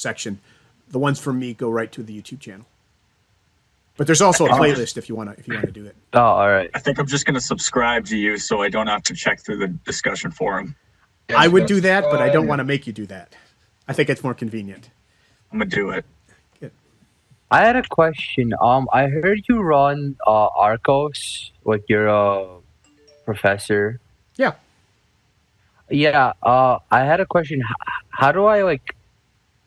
section. The ones from me go right to the YouTube channel. But there's also a playlist if you want to do it. Oh, all right. I think I'm just going to subscribe to you so I don't have to check through the discussion forum. I would do that, but I don't want to make you do that. I think it's more convenient. I'm going to do it. Good. I had a question. I heard you run Arcos, like you're a professor. Yeah. Yeah. I had a question. How do I like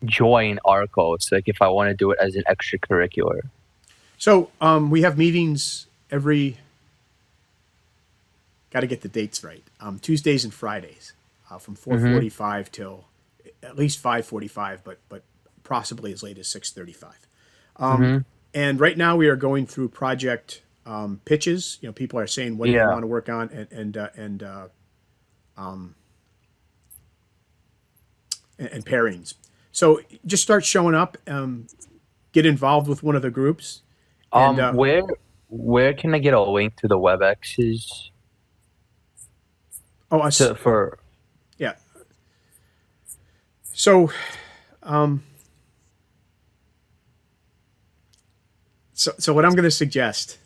join Arcos? Like if I want to do it as an extracurricular. So we have meetings every. Got to get the dates right. Tuesdays and Fridays, from 4:45 till at least 5:45, but possibly as late as 6:35. And right now we are going through project pitches. You know, people are saying what they want to work on, and pairings. So just start showing up. Get involved with one of the groups. And, where can I get a link to the WebExes? Oh, yeah. So, so what I'm going to suggest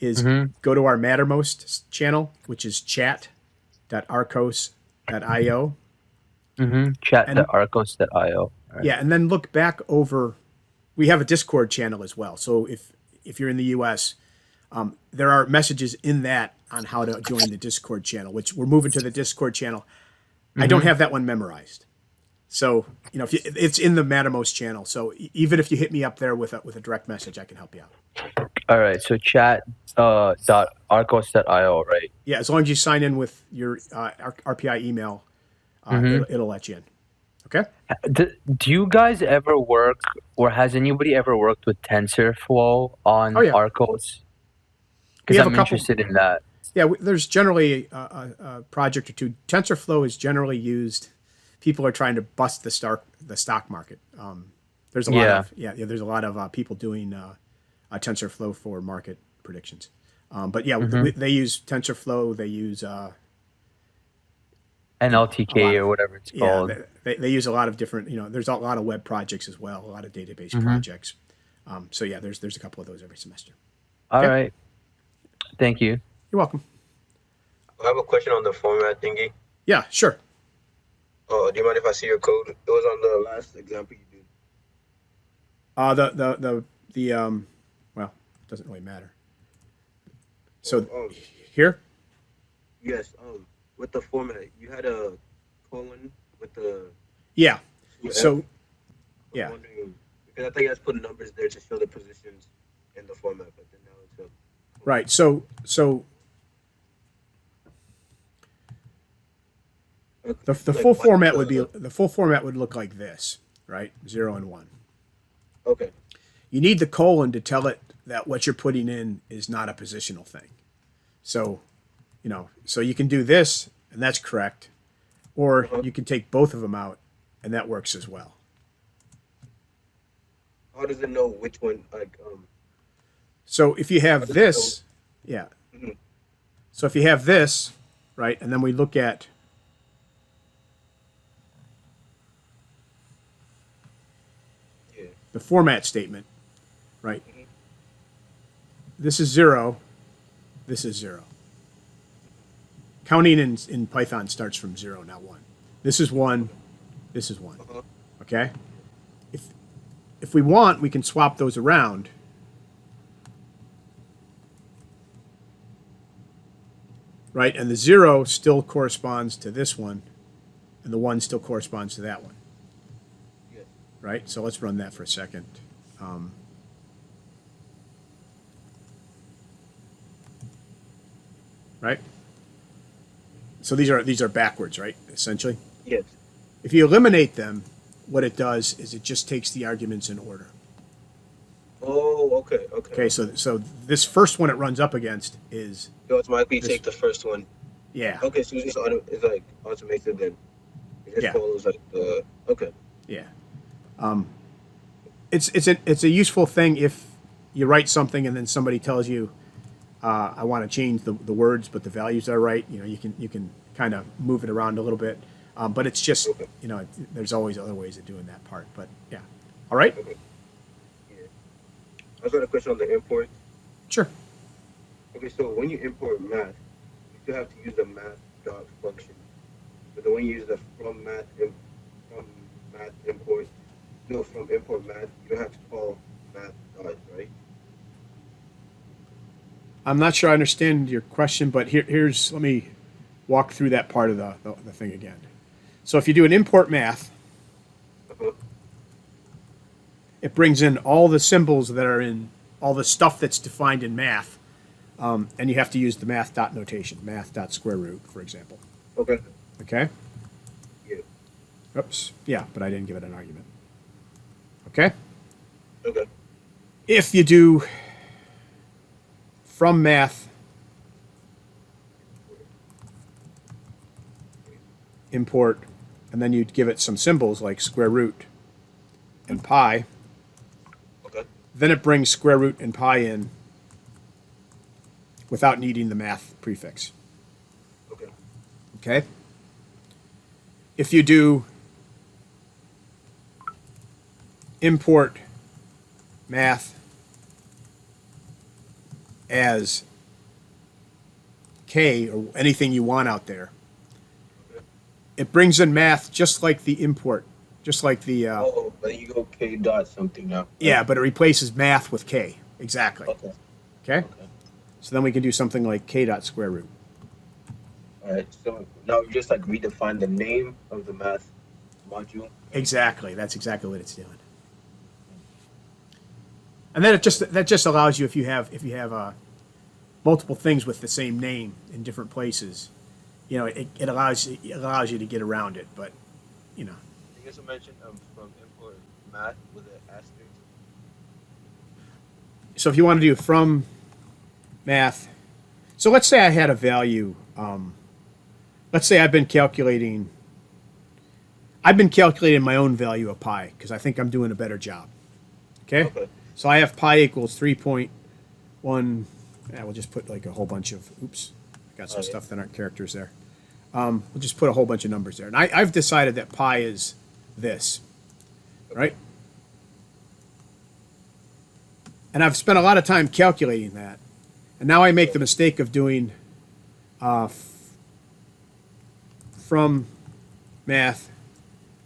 is go to our Mattermost channel, which is chat.arcos.io. Chat.arcos.io. Right. Yeah, and then look back over. We have a Discord channel as well. So if you're in the U.S., there are messages in that on how to join the Discord channel, which we're moving to the Discord channel. I don't have that one memorized. So, you know, it's in the Mattermost channel. So even if you hit me up there with a direct message, I can help you out. All right. So chat.arcos.io, right? Yeah, as long as you sign in with your RPI email, it'll let you in. Okay. Do you guys ever work, or has anybody ever worked with TensorFlow on Arcos? Because I'm interested in that. Yeah, there's generally a project or two. TensorFlow is generally used. People are trying to bust the stock market. There's a lot there's a lot of people doing TensorFlow for market predictions. But yeah, they use TensorFlow. They use NLTK or whatever it's called. They use a lot of different. You know, there's a lot of web projects as well. A lot of database projects. So yeah, there's a couple of those every semester. All right. Thank you. You're welcome. I have a question on the format thingy. Yeah, sure. Oh, do you mind if I see your code? It was on the last example you did. Well, it doesn't really matter. So here? Yes. With the format, you had a colon with the. Yeah. So. Yeah. Because I thought you guys put numbers there to show the positions in the format, but then now it's a. Right. So. The full format would look like this, right? 0 and 1. Okay. You need the colon to tell it that what you're putting in is not a positional thing. So, you know, so you can do this and that's correct, or you can take both of them out and that works as well. How does it know which one? So if you have this, yeah. So if you have this, right, and then we look at. The format statement, right? This is 0. This is 0. Counting in Python starts from 0, not 1. This is 1. This is 1. Okay? If we want, we can swap those around. Right? And the 0 still corresponds to this one, and the 1 still corresponds to that one. Right, so let's run that for a second. Right. So these are backwards, right? Essentially. Yes. If you eliminate them, what it does is it just takes the arguments in order. Oh, okay. Okay, so this first one it runs up against is. You automatically take the first one. Yeah. Okay, so it's like automated then. It just follows like the. Okay. Yeah. It's a useful thing if you write something and then somebody tells you, I want to change the words, but the values are right. You know, you can kind of move it around a little bit. But it's just, Okay. there's always other ways of doing that part. But yeah. All right? Okay. Yeah. I got a question on the import. Sure. Okay, so when you import math, you still have to use the math dot function. But then when you use the from math import, from import math, you don't have to call math dot, right? I'm not sure I understand your question, but let me walk through that part of the thing again. So if you do an import math, Uh-huh. it brings in all the symbols that are in all the stuff that's defined in math, and you have to use the math dot notation, math dot square root, for example. Okay. Okay? Yeah. Oops. Yeah, but I didn't give it an argument. Okay? Okay. If you do from math import, and then you'd give it some symbols like square root and pi, Okay. then it brings square root and pi in without needing the math prefix. Okay. Okay? If you do import math as K or anything you want out there, it brings in math just like the import, just like the but you go K dot something now. yeah, but it replaces math with K. Exactly. Okay. Okay? Okay. So then we can do something like K dot square root. All right. So now you just like redefine the name of the math module. Exactly. That's exactly what it's doing. And then that just allows you if you have multiple things with the same name in different places, it allows you to get around it. But You also mentioned from import math with an asterisk. so if you want to do from math, so let's say I had a value. Let's say I've been calculating my own value of pi because I think I'm doing a better job. Okay? Okay. So I have pi equals 3.1. We'll just put like a whole bunch of, oops, I got some stuff that aren't characters there. We'll just put a whole bunch of numbers there. And I've decided that pi is this, right? And I've spent a lot of time calculating that. And now I make the mistake of doing from math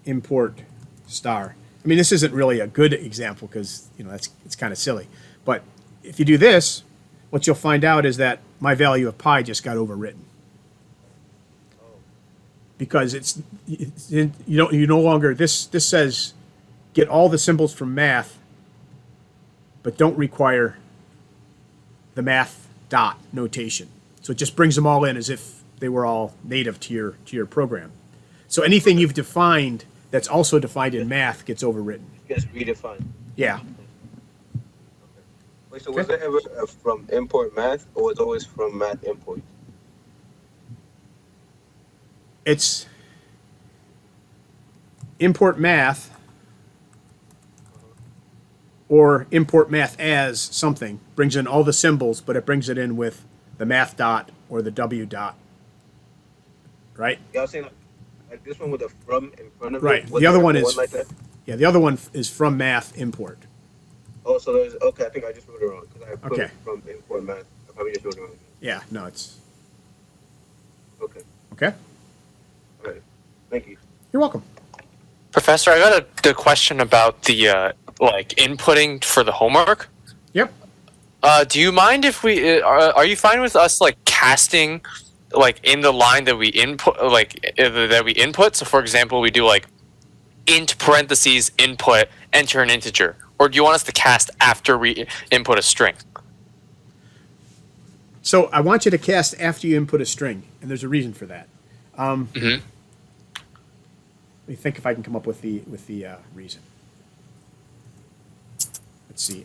import star. I mean, this isn't really a good example because, it's kind of silly. But if you do this, what you'll find out is that my value of pi just got overwritten. Because you no longer, this says get all the symbols from math, but don't require the math dot notation. So it just brings them all in as if they were all native to your program. So anything you've defined that's also defined in math gets overwritten. Gets redefined. Yeah. Wait, so was there ever from import math, or was it always from math import? It's import math or import math as something, brings in all the symbols, but it brings it in with the math dot or the W dot. Right? Yeah, I was saying like this one with a from in front of right. it. The other one is like that? Yeah, the other one is from math import. Oh, so there's okay. I think I just wrote it wrong because I put Okay. it from import math. I probably just wrote it wrong. Yeah, no, it's Okay. okay. All right. Thank you. You're welcome. Professor, I got the question about the inputting for the homework. Yep. Do you mind if we are you fine with us casting in the line that we input So for example, we do int parentheses input enter an integer, or do you want us to cast after we input a string? So I want you to cast after you input a string, and there's a reason for that. Let me think if I can come up with the reason. Let's see.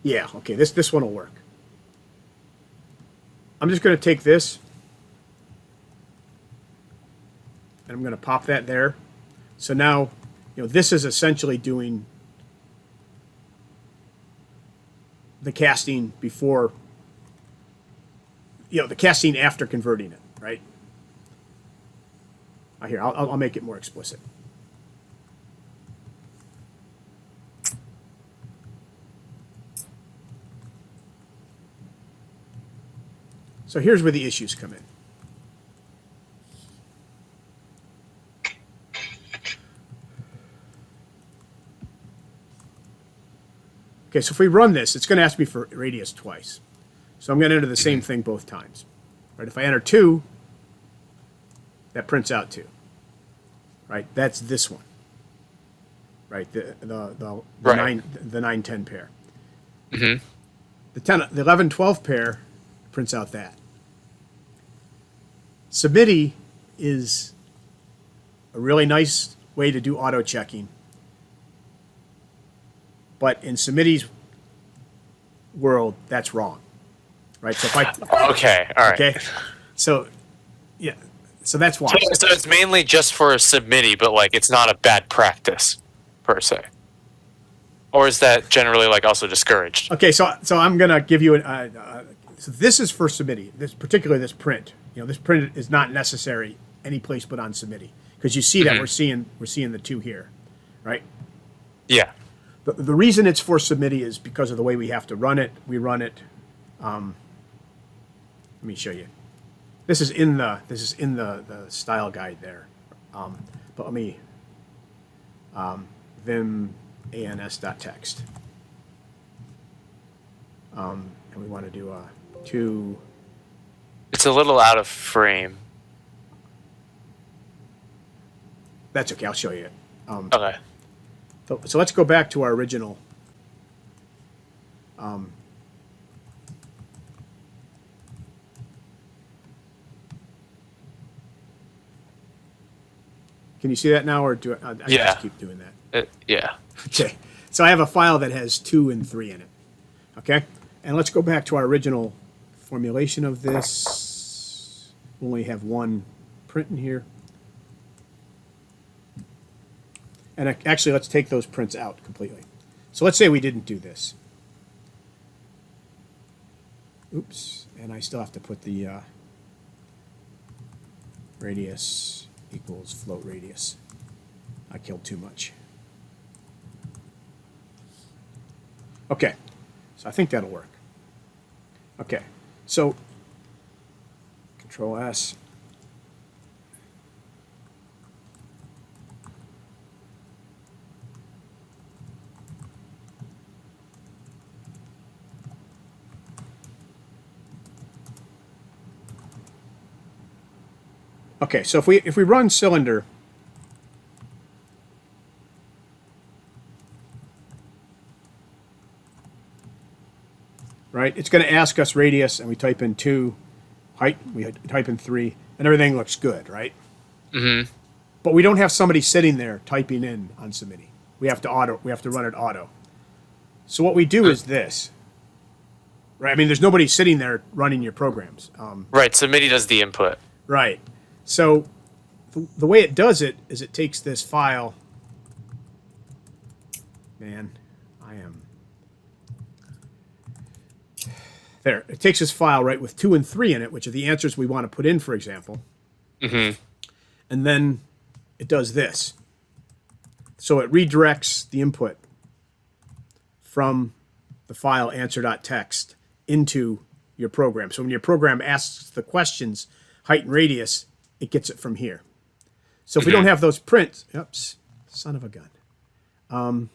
Yeah, okay, this one will work. I'm just going to take this, and I'm going to pop that there. So now, this is essentially doing the casting before, the casting after converting it, right? Here, I'll make it more explicit. So here's where the issues come in. Okay, so if we run this, it's going to ask me for radius twice. So I'm going to enter the same thing both times. Right? If I enter 2, that prints out 2. Right? That's this one. Right? The Right. 9-10 pair. Mm-hmm. The 11-12 pair prints out that. Submiti is a really nice way to do auto checking. But in Submiti's world, that's wrong. Right? So if I Okay, all right. Okay. So yeah. So that's why. So it's mainly just for Submiti, but like it's not a bad practice per se. Or is that generally like also discouraged? Okay, so I'm gonna give you so this is for Submiti. Particularly this print. This print is not necessary any place but on Submiti, because you see that we're seeing the 2 here, right? Yeah. The reason it's for Submiti is because of the way we have to run it. We run it. Let me show you. This is in the style guide there. But let me vim ans.text. And we want to do a 2. It's a little out of frame. That's okay. I'll show you it. Okay. So let's go back to our original. Can you see that now, or do I Yeah. just keep doing that? Yeah. Okay. So I have a file that has 2 and 3 in it. Okay. And let's go back to our original formulation of this. We only have 1 print in here. And actually, let's take those prints out completely. So let's say we didn't do this. Oops. And I still have to put the radius equals float radius. I killed too much. Okay. So I think that'll work. Okay. So Control S. Okay, so if we run cylinder, right, it's going to ask us radius, and we type in 2, height, we type in 3, and everything looks good, right? Mm-hmm. But we don't have somebody sitting there typing in on Submiti. We have to run it auto. So what we do is this, right? I mean, there's nobody sitting there running your programs. Right. Submiti does the input. Right. So the way it does it is it takes this file. Man, I am. There. It takes this file, right, with 2 and 3 in it, which are the answers we want to put in, for example. Mm-hmm. And then it does this. So it redirects the input from the file answer.txt into your program. So when your program asks the questions, height and radius, it gets it from here. So if we don't have those prints, oops, son of a gun.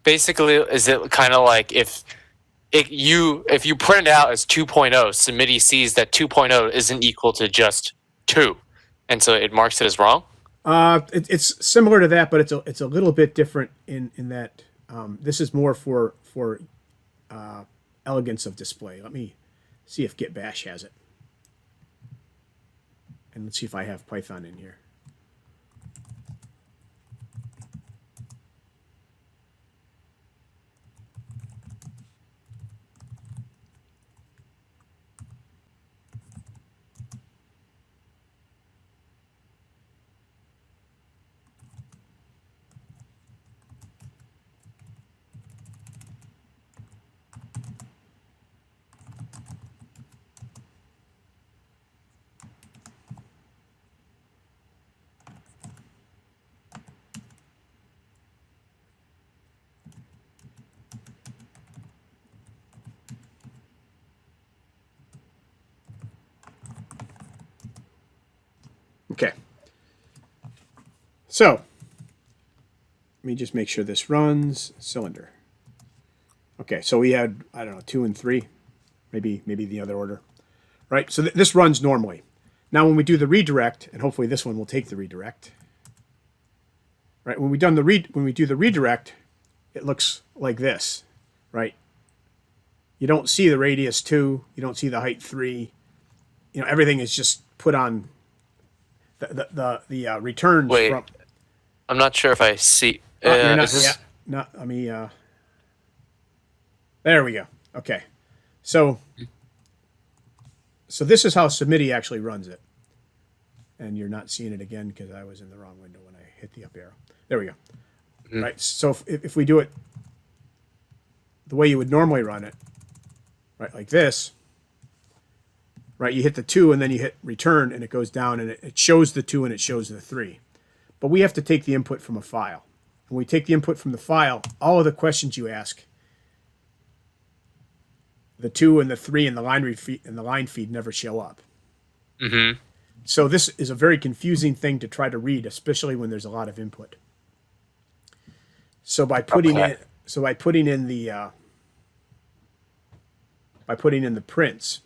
Basically, is it kind of like if you print it out as 2.0, Submiti sees that 2.0 isn't equal to just 2, and so it marks it as wrong? It's similar to that, but it's a little bit different in that this is more for elegance of display. Let me see if Git Bash has it, and let's see if I have Python in here. Okay. So, let me just make sure this runs. Cylinder. Okay, so we had, I don't know, 2 and 3, maybe the other order, right? So this runs normally. Now, when we do the redirect, and hopefully this one will take the redirect, right? When we do the redirect, it looks like this, right? You don't see the radius 2, you don't see the height 3. You know, everything is just put on the returns. Wait, from. I'm not sure if I see. You're not, is this... yeah, not. Let me. There we go. Okay, so this is how Submiti actually runs it, and you're not seeing it again because I was in the wrong window when I hit the up arrow. There we go. Mm-hmm. Right. So if we do it the way you would normally run it, right, like this. Right, you hit the 2 and then you hit return and it goes down and it shows the 2 and it shows the 3. But we have to take the input from a file. When we take the input from the file, all of the questions you ask, the 2 and the 3 and the line feed never show up. Mm-hmm. So this is a very confusing thing to try to read, especially when there's a lot of input. So by putting in the prints.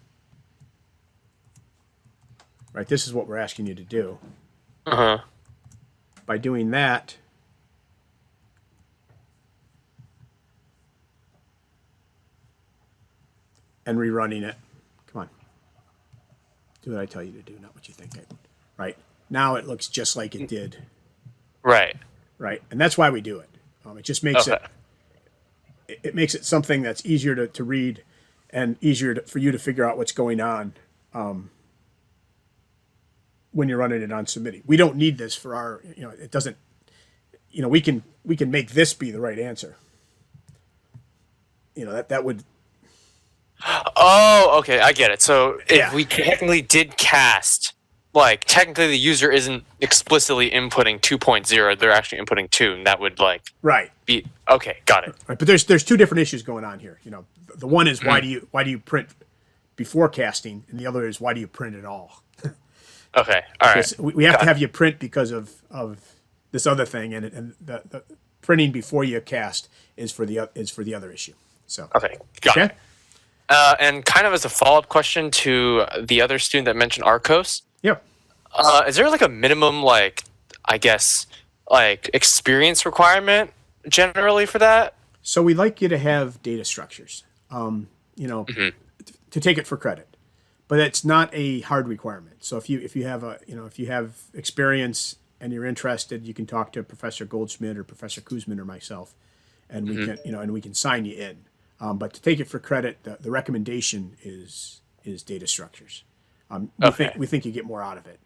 Right, this is what we're asking you to do. Uh-huh. By doing that, and rerunning it. Come on. Do what I tell you to do, not what you think. Right. Now it looks just like it did. Right. Right. And that's why we do it. It just makes it makes it something that's easier to read and easier for you to figure out what's going on. When you're running it on Submiti. We don't need this for our, it doesn't, we can make this be the right answer. That would. Oh, okay, I get it. So if Yeah. we technically did cast, like technically the user isn't explicitly inputting 2.0, they're actually inputting 2, and that would right. be okay, got it. Right, but there's 2 different issues going on here. The one is why do you print before casting, and the other is why do you print at all? Okay, all right. We have to have you print because of this other thing, and the printing before you cast is for the other issue. So Okay, got it. And kind of as a follow-up question to the other student that mentioned Arcos, Yep. Is there a minimum experience requirement generally for that? So we like you to have data structures, to take it for credit. But it's not a hard requirement. So if you have experience and you're interested, you can talk to Professor Goldschmidt or Professor Kuzmin or myself, and we can sign you in. But to take it for credit, the recommendation is data structures. We think you get more out of it.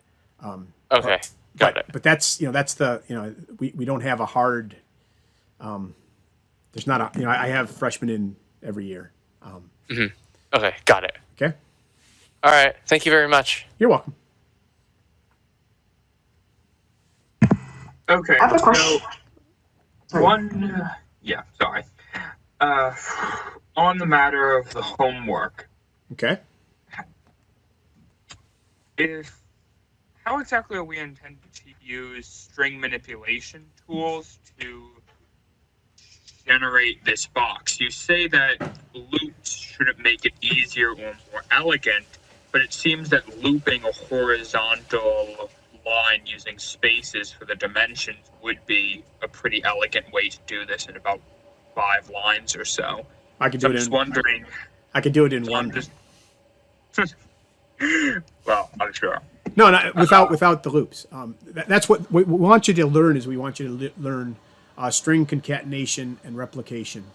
Okay, got it. But that's we don't have a hard. There's not a I have freshmen in every year. Okay, got it. Okay. All right. Thank you very much. You're welcome. Okay. I have a question. Sorry. On the matter of the homework, Okay. How exactly are we intended to use string manipulation tools to generate this box? You say that loops shouldn't make it easier or more elegant, but it seems that looping a horizontal line using spaces for the dimensions would be a pretty elegant way to do this in about 5 lines or so. I could do I'm just wondering. I could do it in one. Well, I'm sure. No, not without the loops. That's what we want you to learn. We want you to learn string concatenation and replication,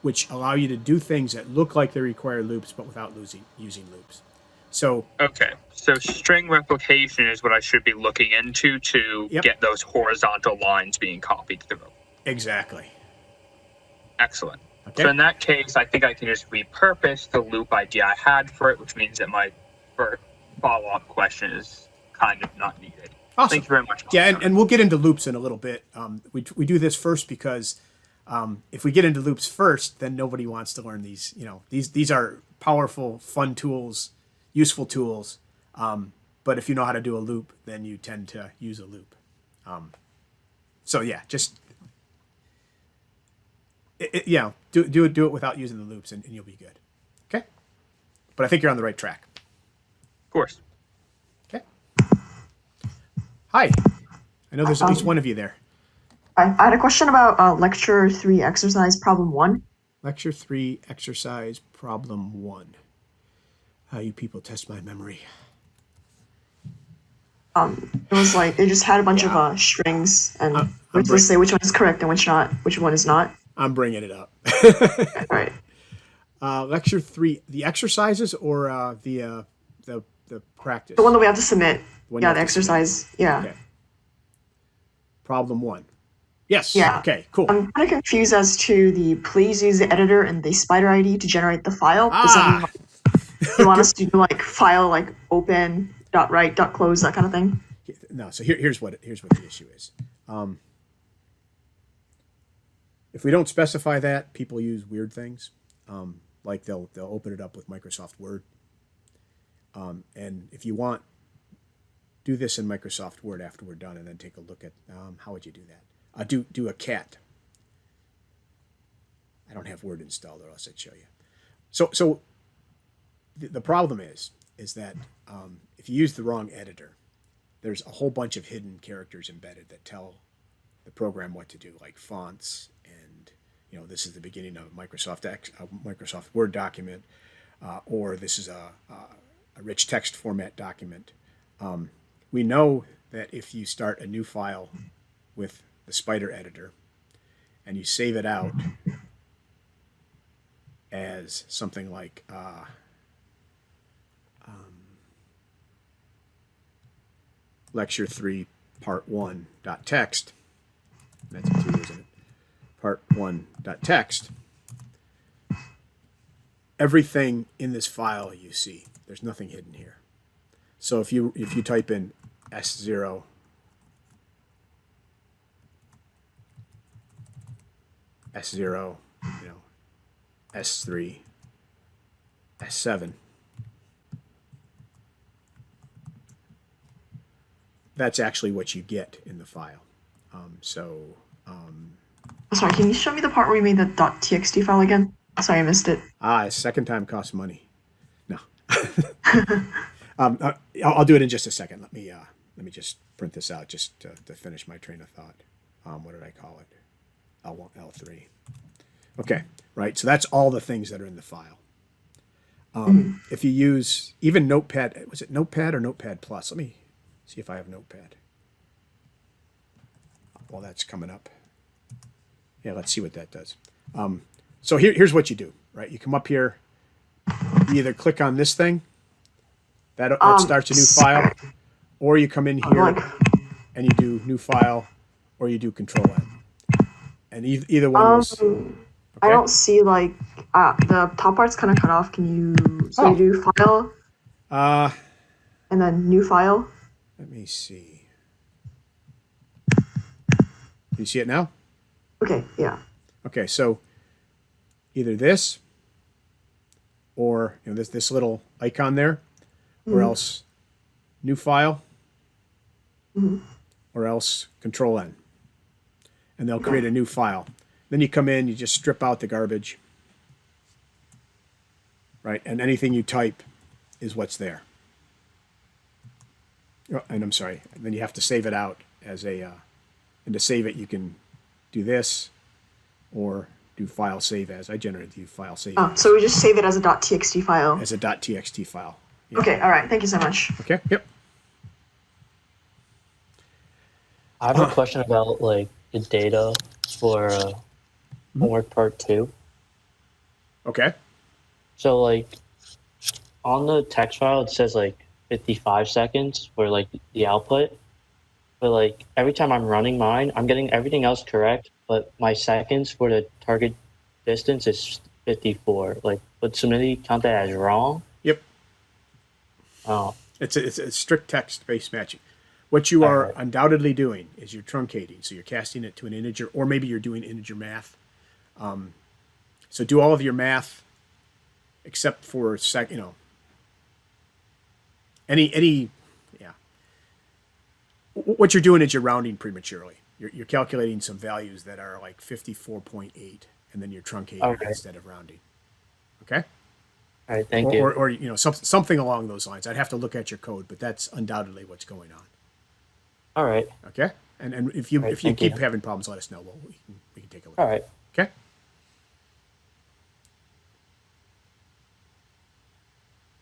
which allow you to do things that look like they require loops, but without using loops. So Okay, so string replication is what I should be looking into to get those horizontal lines being copied through. Exactly. Excellent. Okay. So in that case, I think I can just repurpose the loop idea I had for it, which means that my first follow-up question is kind of not needed. Awesome. Thank you very much. Yeah, and we'll get into loops in a little bit. We do this first because if we get into loops first, then nobody wants to learn these. These are powerful, fun tools, useful tools. But but if you know how to do a loop, then you tend to use a loop. So yeah, just do it without using the loops, and you'll be good. Okay, but I think you're on the right track. Of course. Okay. Hi. I know there's at least one of you there. I had a question about Lecture 3 exercise problem 1. Lecture 3 exercise problem 1. How you people test my memory. It was like they just had a bunch of strings, and we were supposed to say which one is correct and which one is not. I'm bringing it up. All right. Lecture 3, the exercises or the practice? The one that we have to submit. Yeah, the exercise. Yeah. Okay. Problem 1. Yes. Yeah. Okay, cool. I'm kind of confused as to the please use the editor and the spider ID to generate the file. Does that mean you want us to do like file like open, .write, .close, that kind of thing? No, so here's what the issue is. If we don't specify that, people use weird things. Like they'll open it up with Microsoft Word. And if you want, do this in Microsoft Word after we're done, and then take a look at how would you do that. Do a cat. I don't have Word installed, or else I'd show you. So the problem is that if you use the wrong editor, there's a whole bunch of hidden characters embedded that tell the program what to do, like fonts, and this is the beginning of a Microsoft Word document, or this is a rich text format document. We know that if you start a new file with the Spider editor and you save it out as something like Lecture 3 Part 1 .text, that's a 2, isn't it? Part 1 .text. Everything in this file you see. There's nothing hidden here. So if you type in S0 S0, S3, S7, that's actually what you get in the file. Sorry, can you show me the part where you made the .txt file again? Sorry, I missed it. Second time costs money. No. I'll do it in just a second. Let me just print this out just to finish my train of thought. What did I call it? L3. Okay, right. So that's all the things that are in the file. If you use even Notepad, was it Notepad or Notepad Plus? Let me see if I have Notepad. Well, that's coming up. Yeah, let's see what that does. So here's what you do, right? You come up here, you either click on this thing, that starts a new file, or you come in here and you do new file, or you do Control-N. And either one was... Okay? I don't see, the top part's kind of cut off. Can you... So you do file, and then new file? Let me see. Do you see it now? Okay, yeah. Okay, so either this, or this little icon there, or else new file, or else Control-N. And they'll create a new file. Then you come in, you just strip out the garbage, right? And anything you type is what's there. Oh, and I'm sorry, and then you have to save it out as and to save it, you can do this, or do file save as. I generally do file save as. So we just save it as a .txt file. As a .txt file. Yeah. Okay, all right. Thank you so much. Okay, yep. I have a question about the data for homework part 2. Okay. So on the text file it says 55 seconds for the output, but every time I'm running mine, I'm getting everything else correct, but my seconds for the target distance is 54. Would Submity count that as wrong? Yep. Oh. It's a strict text-based matching. What you are undoubtedly doing is you're truncating. So you're casting it to an integer, or maybe you're doing integer math. So do all of your math, except for any what you're doing is you're rounding prematurely. You're calculating some values that are like 54.8, and then you're truncating instead of rounding. Okay. All right, thank you. Or you know, something along those lines. I'd have to look at your code, but that's undoubtedly what's going on. All right. Okay. And if you keep having problems, let us know. Well, we can take a look. All right. Okay.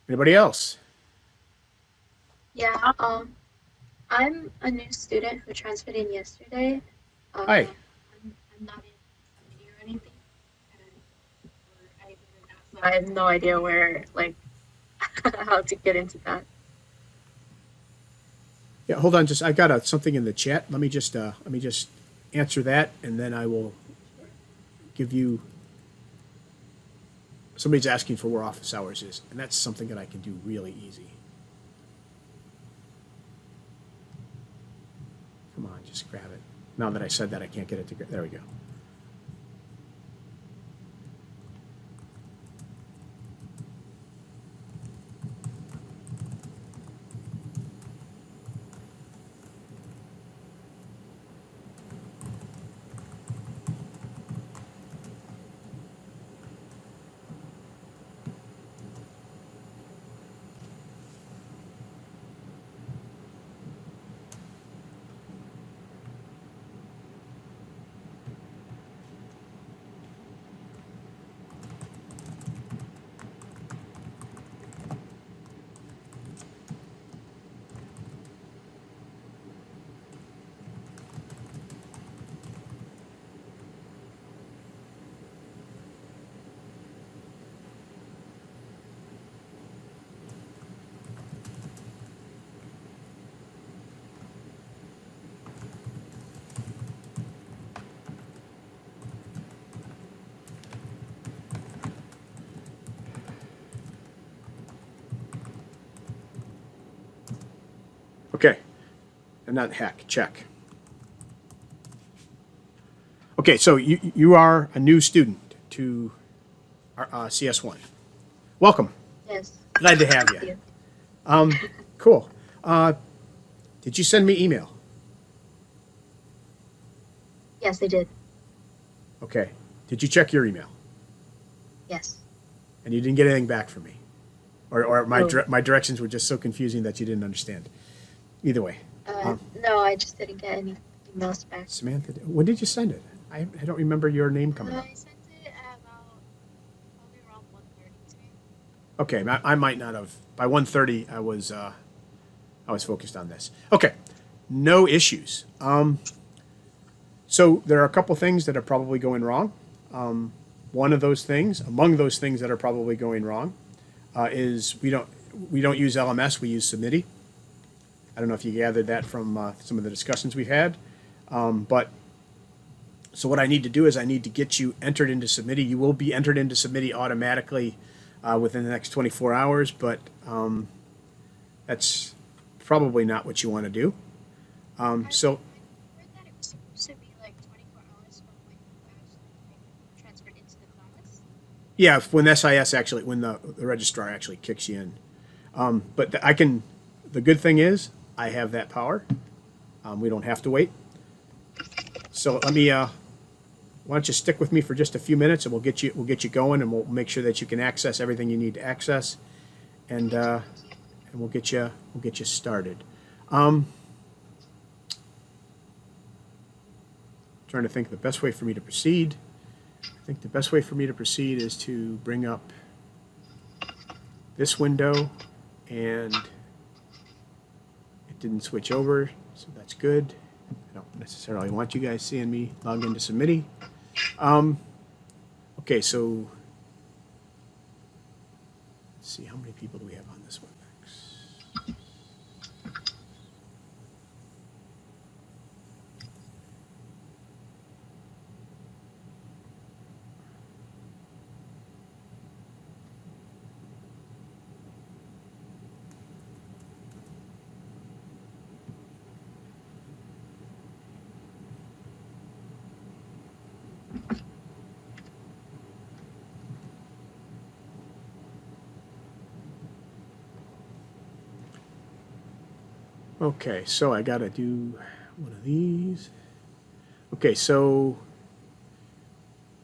Anybody else? Yeah. I'm a new student who transferred in yesterday. Hi. I'm not in committee or anything. Or anything like that, so I have no idea where, like, how to get into that. Yeah, hold on. I got something in the chat. Let me just answer that, and then I will give you. Somebody's asking for where office hours is, and that's something that I can do really easy. Come on, just grab it. Now that I said that, I can't get it to go. There we go. Okay, and not hack, check. Okay, so you are a new student to our, CS1. Welcome. Yes. Glad to have you. Cool. Did you send me email? Yes, I did. Okay. Did you check your email? Yes. And you didn't get anything back from me? Or my, No. my directions were just so confusing that you didn't understand? Either way. No, I just didn't get any emails back. Samantha, when did you send it? I don't remember your name coming up. I sent it at about probably around 1:30 today. Okay, I might not have. By 1:30, I was focused on this. Okay, no issues. So there are a couple things that are probably going wrong. One of those things, among those things that are probably going wrong, is we don't use LMS. We use Submiti. I don't know if you gathered that from some of the discussions we've had, but so what I need to do is I need to get you entered into Submiti. You will be entered into Submiti automatically within the next 24 hours, but that's probably not what you want to do. So I heard that it was supposed to be like 24 hours from when you guys transferred into the class. yeah, when SIS actually, when the registrar actually kicks you in. But the good thing is I have that power. We don't have to wait. So let me, why don't you stick with me for just a few minutes, and we'll get you going, and we'll make sure that you can access everything you need to access, and we'll get you started. Trying to think the best way for me to proceed. I think the best way for me to proceed is to bring up this window, and it didn't switch over, so that's good. I don't necessarily want you guys seeing me log into Submiti. Okay, so let's see, how many people do we have on this one? Okay, so I gotta do one of these. Okay, so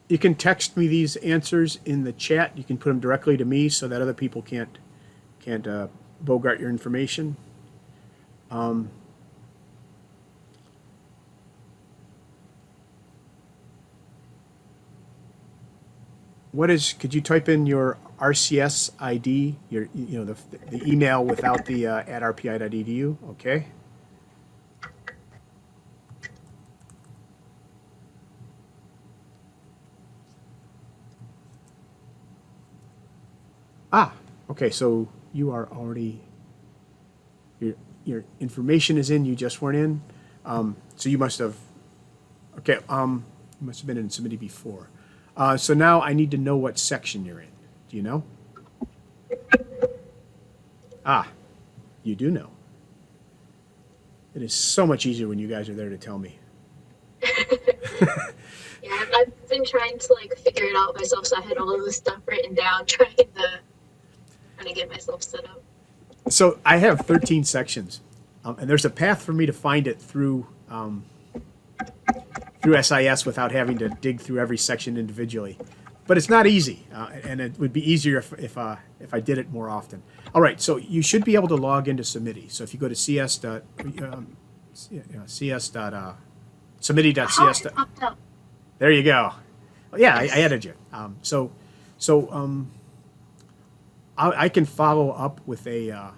you can text me these answers in the chat. You can put them directly to me so that other people can't bogart your information. Could you type in your RCS ID, the email without the @rpi.edu? Okay. Okay, so you are already, your information is in, you just weren't in. So you must have, okay, you must have been in somebody before. So now I need to know what section you're in. Do you know? You do know. It is so much easier when you guys are there to tell me. Yeah, I've been trying to like figure it out myself, so I had all of this stuff written down, trying to get myself set up. So I have 13 sections, and there's a path for me to find it through SIS without having to dig through every section individually. But it's not easy, and it would be easier if I did it more often. All right, so you should be able to log into Submiti. So if you go to submiti.cs. There you go. Well, yeah, I added you. I can follow up with a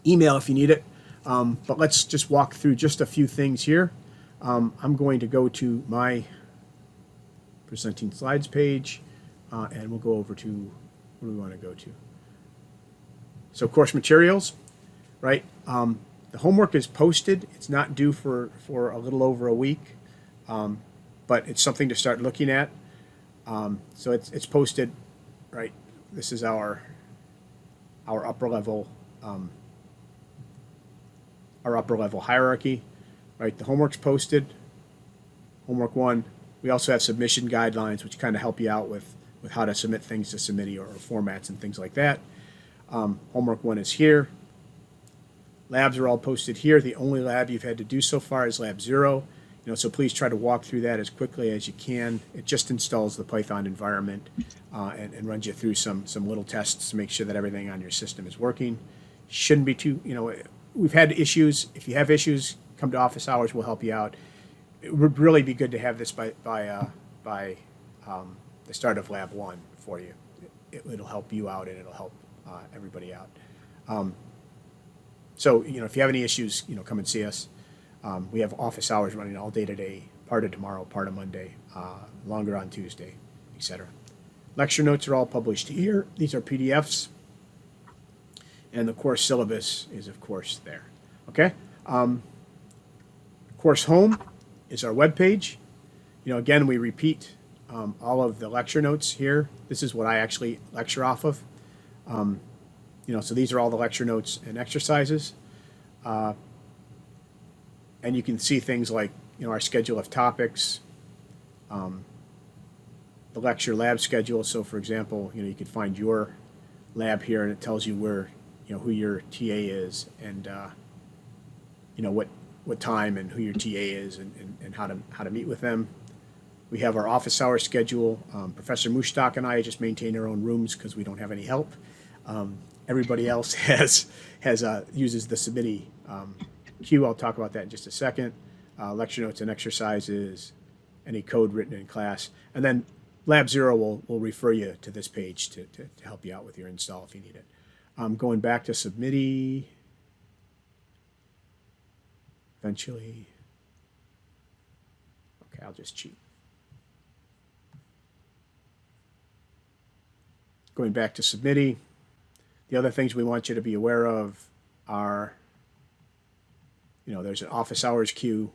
email if you need it. But let's just walk through just a few things here. I'm going to go to my presenting slides page, and we'll go over to, what do we want to go to? So course materials, right? The homework is posted. It's not due for a little over a week, but it's something to start looking at. So it's posted, right? This is our upper level hierarchy, right? The homework's posted. Homework 1. We also have submission guidelines, which kind of help you out with how to submit things to Submiti or formats and things like that. Homework 1 is here. Labs are all posted here. The only lab you've had to do so far is Lab 0. So please try to walk through that as quickly as you can. It just installs the Python environment and runs you through some little tests to make sure that everything on your system is working. Shouldn't be too, we've had issues. If you have issues, come to office hours. We'll help you out. It would really be good to have this by the start of Lab 1 for you. It'll help you out and it'll help everybody out. So, if you have any issues, come and see us. We have office hours running all day today, part of tomorrow, part of Monday, longer on Tuesday, etc. Lecture notes are all published here. These are PDFs. And the course syllabus is, of course, there. Okay? Course home is our webpage. Again, we repeat all of the lecture notes here. This is what I actually lecture off of. So these are all the lecture notes and exercises. And you can see things like, our schedule of topics, the lecture lab schedule. So for example, you could find your lab here and it tells you where, who your TA is and, what time and who your TA is and how to meet with them. We have our office hour schedule. Professor Mushtaq and I just maintain our own rooms because we don't have any help. Everybody else uses the Submiti queue. I'll talk about that in just a second. Lecture notes and exercises, any code written in class. And then Lab 0 will refer you to this page to help you out with your install if you need it. Going back to Submiti. Eventually. Okay, I'll just cheat. Going back to Submiti. The other things we want you to be aware of are, there's an office hours queue.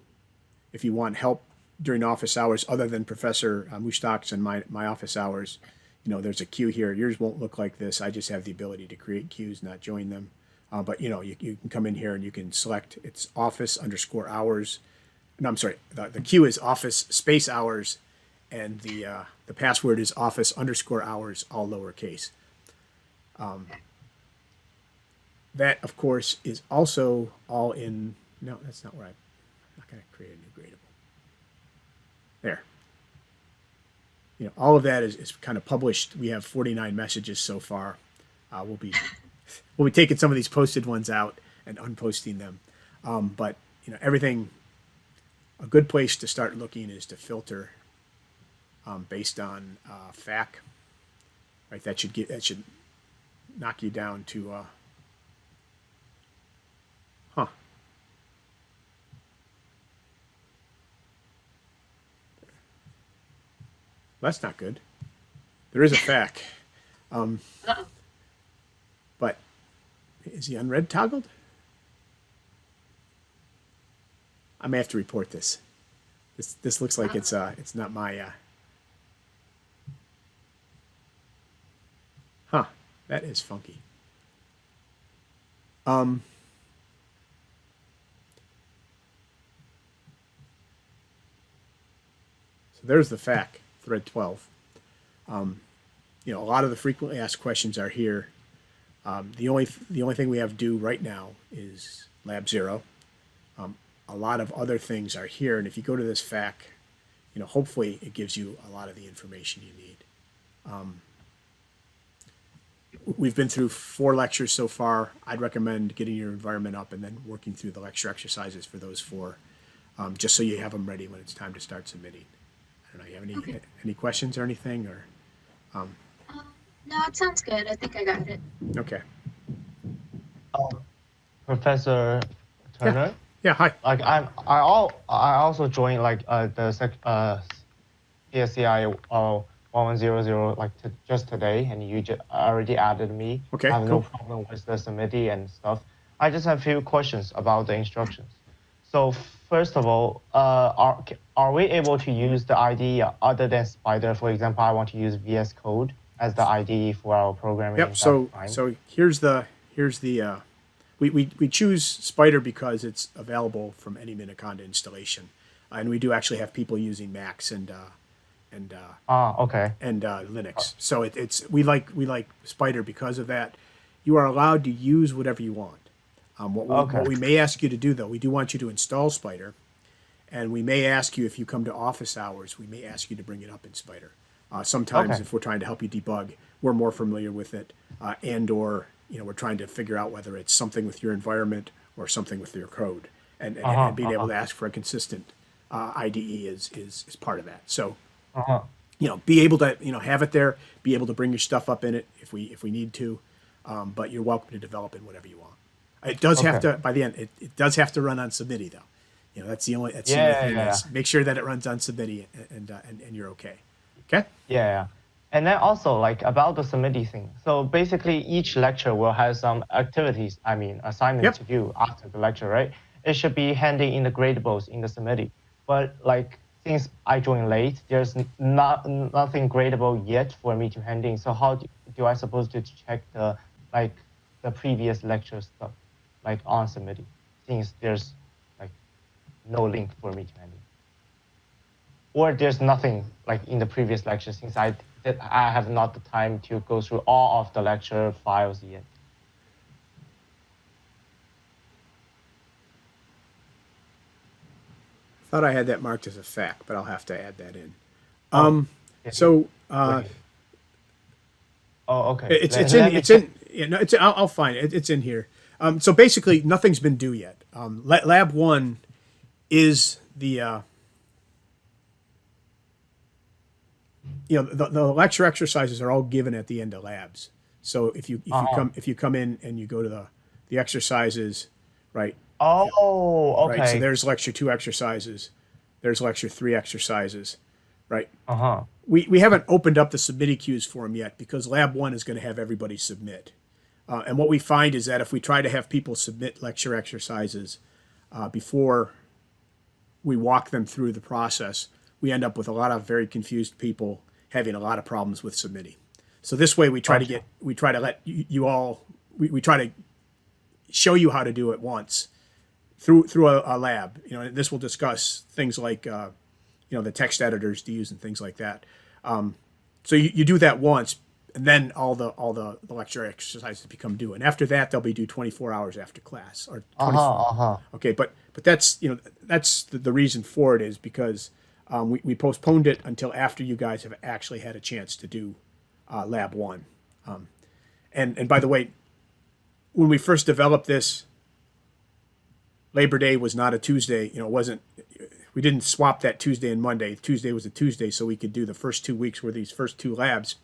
If you want help during office hours other than Professor Mushtaq's and my office hours, there's a queue here. Yours won't look like this. I just have the ability to create queues, not join them. But you can come in here and you can select it's office_hours. No, I'm sorry. The queue is office space hours, and the password is office_hours, all lowercase. that, of course, is also all in. No, that's not where I'm not going to create a new gradable. There. All of that is kind of published. We have 49 messages so far. We'll be taking some of these posted ones out and unposting them. But everything. A good place to start looking is to filter based on FAQ. Right, that should knock you down to That's not good. There is a FAQ. But is the unread toggled? I may have to report this. This looks like it's not my that is funky. So there's the FAQ, thread 12. A lot of the frequently asked questions are here. The only thing we have due right now is Lab 0. A lot of other things are here, and if you go to this FAQ, hopefully it gives you a lot of the information you need. We've been through 4 lectures so far. I'd recommend getting your environment up and then working through the lecture exercises for those 4, just so you have them ready when it's time to start submitting. I don't know, you have any questions or anything? Or no, it sounds good. I think I got it. Okay. Professor Turner? Yeah, hi. Like I also joined like the CSCI 1100 just today, and you already added me. Okay, I have cool. no problem with the submittee and stuff. I just have a few questions about the instructions. So first of all, are we able to use the IDE other than Spider? For example, I want to use VS Code as the IDE for our programming. Yep. So here's the we choose Spider because it's available from any Miniconda installation, and we do actually have people using Macs and Linux. So we like Spider because of that. You are allowed to use whatever you want. What we may ask you to do, though, we do want you to install Spider, and we may ask you, if you come to office hours, we may ask you to bring it up in Spider. Sometimes if we're trying to help you debug, we're more familiar with it, and/or we're trying to figure out whether it's something with your environment or something with your code, and being able to ask for a consistent IDE is part of that. So, be able to have it there, be able to bring your stuff up in it if we need to, but you're welcome to develop in whatever you want. It does have to, by the end, it does have to run on Submiti, though. That's the only thing. Make sure that it runs on Submiti, and you're okay. Okay? Yeah. And then also about the Submiti thing. So basically each lecture will have some activities, assignments to do after the lecture, right? It should be handy in the gradables in the Submiti. But since I joined late, there's nothing gradable yet for me to hand in. So how do I supposed to check the previous lecture stuff on Submiti, since there's no link for me to hand in? Or there's nothing in the previous lecture, since I have not the time to go through all of the lecture files yet. I thought I had that marked as a fact, but I'll have to add that in. Okay. I'll find it. It's in here. So basically, nothing's been due yet. Lab 1 is the the lecture exercises are all given at the end of labs. So if you come in and you go to the exercises, right? Oh, okay. Right. So there's lecture 2 exercises. There's lecture 3 exercises, right? We haven't opened up the Submiti queues for them yet because Lab 1 is going to have everybody submit. And what we find is that if we try to have people submit lecture exercises before we walk them through the process, we end up with a lot of very confused people having a lot of problems with Submiti. So this way we try to let you all, we try to show you how to do it once through a lab. And this will discuss things like the text editors to use and things like that. So you do that once, and then all the lecture exercises become due. And after that, they'll be due 24 hours after class or 24. Okay, but that's that's the reason for it is because we postponed it until after you guys have actually had a chance to do Lab 1. And by the way, when we first developed this, Labor Day was not a Tuesday. It wasn't. We didn't swap that Tuesday and Monday. Tuesday was a Tuesday, so we could do the first 2 weeks were these first 2 labs,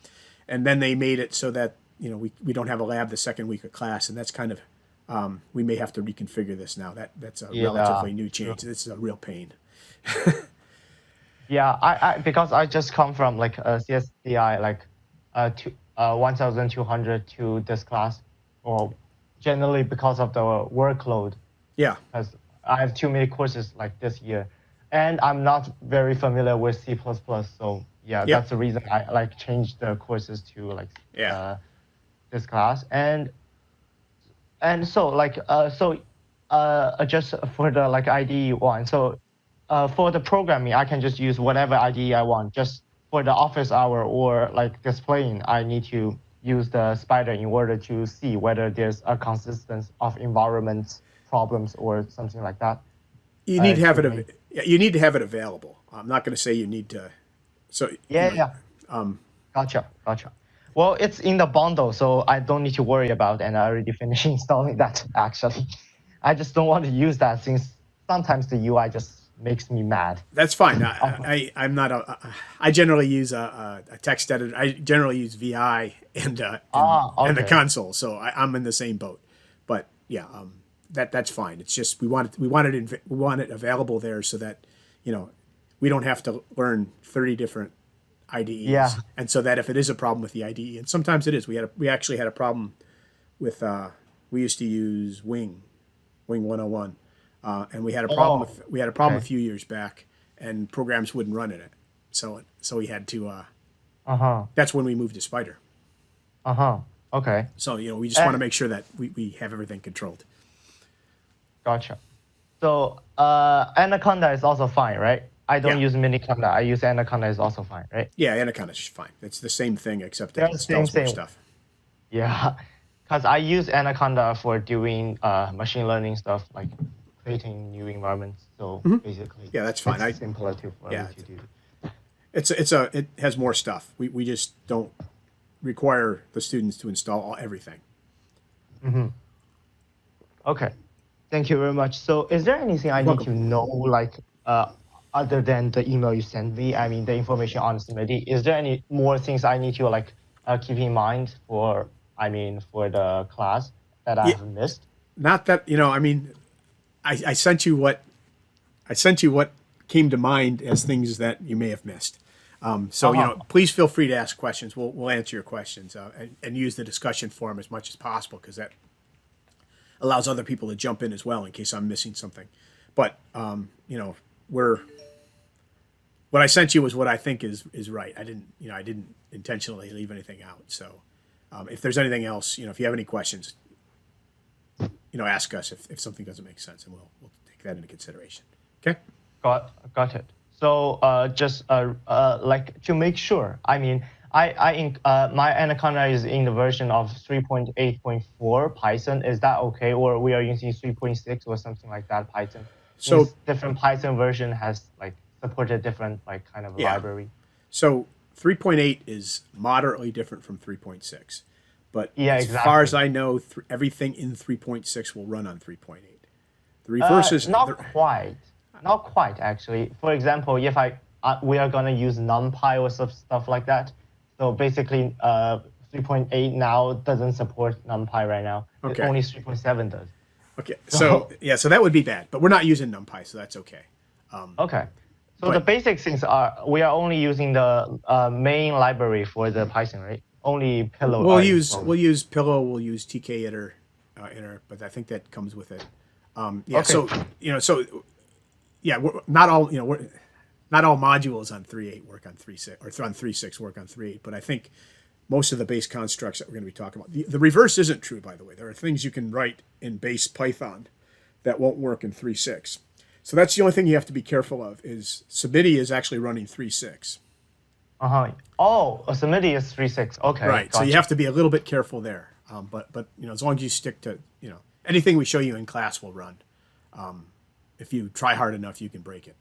and then they made it so that we don't have a lab the second week of class, and that's kind of we may have to reconfigure this now. That's a relatively new change. This is a real pain. Yeah, I because I just come from like a CSCI like 1,200 to this class, or generally because of the workload. Yeah. Because I have too many courses like this year, and I'm not very familiar with C++. So yeah, that's the reason I like changed the courses to like this class. And so like just for the like IDE one. So for the programming, I can just use whatever IDE I want. Just for the office hour or like displaying, I need to use the Spider in order to see whether there's a consistency of environment problems or something like that. You need to have it. You need to have it available. I'm not going to say you need to. So Gotcha. Well, it's in the bundle, so I don't need to worry about. And I already finished installing that. Actually, I just don't want to use that since sometimes the UI just makes me mad. That's fine. I'm not I generally use a text editor. I generally use VI and the console, so I'm in the same boat. But yeah. That's fine. It's just we want it available there so that we don't have to learn 30 different IDEs. Yeah. And so that if it is a problem with the IDE, and sometimes it is, we actually had a problem with we used to use Wing 101, and we had a problem a few years back, and programs wouldn't run in it. So we had to. That's when we moved to Spider. Okay. So we just want to make sure that we have everything controlled. Gotcha. So Anaconda is also fine, right? I don't use Miniconda. I use Anaconda is also fine, right? Yeah, Anaconda is fine. It's the same thing except that it installs more stuff. Yeah, because I use Anaconda for doing machine learning stuff like creating new environments. So basically, that's fine. It's simpler to do. It has more stuff. We just don't require the students to install everything. Okay. Thank you very much. So is there anything I need to know, like, other than the email you sent me? I mean, the information on Smitty. Is there any more things I need to, like, keep in mind for the class that I have missed? Not that, I sent you what came to mind as things that you may have missed. Please feel free to ask questions. We'll answer your questions and use the discussion forum as much as possible because that allows other people to jump in as well in case I'm missing something. But what I sent you was what I think is right. I didn't intentionally leave anything out. So if there's anything else, if you have any questions, ask us if something doesn't make sense, and we'll take that into consideration. Okay. Got it. So just like to make sure, I mean, my Anaconda is in the version of 3.8.4 Python. Is that okay? Or we are using 3.6 or something like that Python? So different Python version has like supported different like kind of library. So 3.8 is moderately different from 3.6. But as exactly. far as I know, everything in 3.6 will run on 3.8. The reverse is not quite actually. For example, if we are gonna use NumPy or stuff like that. So basically, 3.8 now doesn't support NumPy right now. Okay. Only 3.7 does. Okay. So that would be bad, but we're not using NumPy, so that's okay. Okay. So the basic things are we are only using the main library for the Python, right? Only Pillow. We'll use Pillow. We'll use tk iter, but I think that comes with it. Okay. Not all modules on 3.8 work on 3.6 or on 3.6 work on 3.8, but I think most of the base constructs that we're going to be talking about. The reverse isn't true, by the way. There are things you can write in base Python that won't work in 3.6. So that's the only thing you have to be careful of is Subidi is actually running 3.6. Oh, a SMIDI is 3.6. Okay. Right. Gotcha. So you have to be a little bit careful there. But as long as you stick to anything we show you in class will run. If you try hard enough, you can break it.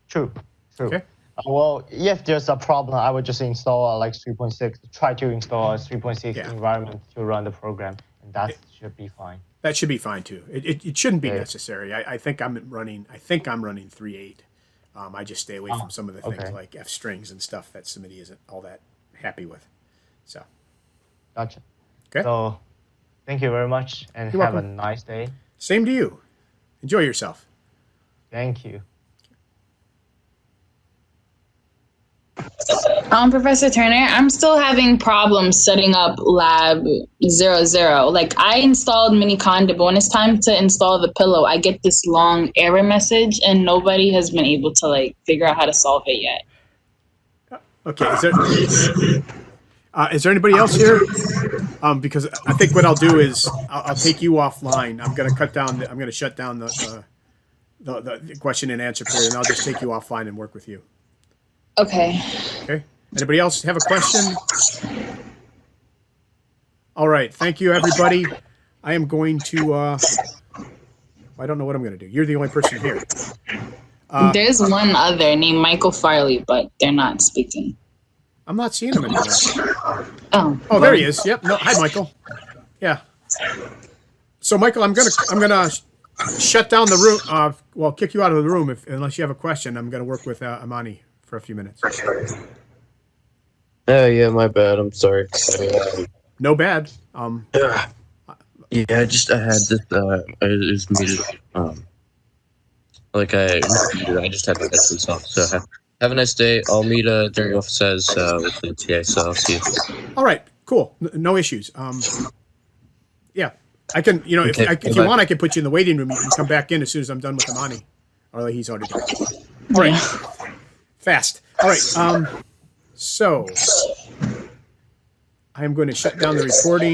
True. Okay. Well, if there's a problem, I would just install like 3.6. Try to install a 3.6 environment to run the program, and that should be fine. That should be fine too. It shouldn't be necessary. I think I'm running 3.8. I just stay away from some of the things like F strings and stuff that SMIDI isn't all that happy with. So. Gotcha. Okay. So, thank you very much, and You're have welcome. a nice day. Same to you. Enjoy yourself. Thank you. Professor Turner, I'm still having problems setting up lab 00. Like I installed MiniConda, but when it's time to install the pillow, I get this long error message and nobody has been able to like figure out how to solve it yet. Okay. Is there anybody else here? Because I think what I'll do is I'll take you offline. I'm going to shut down the question and answer period, and I'll just take you offline and work with you. Okay. Okay. Anybody else have a question? All right. Thank you, everybody. I am going to. I don't know what I'm going to do. You're the only person here. There's one other named Michael Farley, but they're not speaking. I'm not seeing him anymore. Oh, there he is. Yep. No. Hi, Michael. Yeah. So, Michael, I'm gonna shut down the room. Kick you out of the room unless you have a question. I'm gonna work with Amani for a few minutes. Yeah, my bad. I'm sorry. No bad. Yeah, I had this. I was muted. I just had my headphones off. So have a nice day. I'll meet during office says with the TA. So I'll see you. All right. Cool. No issues. Yeah, I can. If you want, I can put you in the waiting room. You can come back in as soon as I'm done with Amani. Or he's already done. All right. Fast. All right. So I am going to shut down the recording.